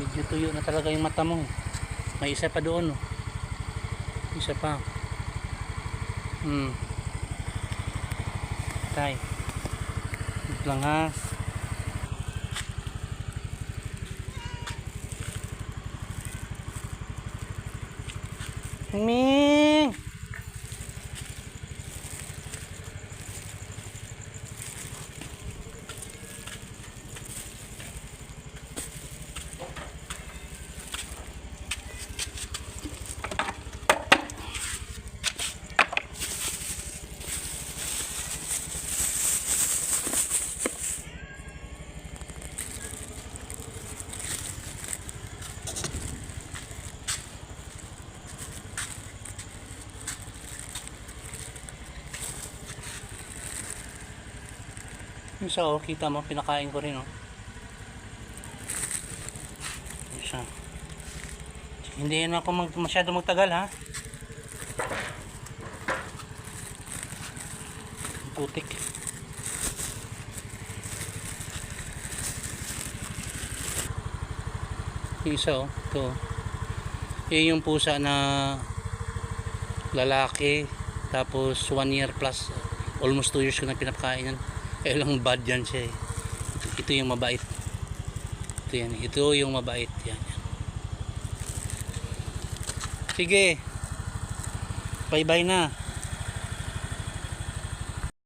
Medyo tuyo na talaga yung mata mo. May isa pa doon, oh. Isa pa. Tay. Ito lang ha. Ming! Yung isa, oh, kita mo, pinakain ko rin, oh. Isa. Hindi na ako masyado magtagal, ha. Putik. Yung isa, oh, ito. Yun yung pusa na lalaki, tapos 1 year plus, almost 2 years ko na pinapakain yan. Eh lang bad yan siya, eh. Ito yung mabait. Ito yan, ito yung mabait yan. Sige, bye bye na.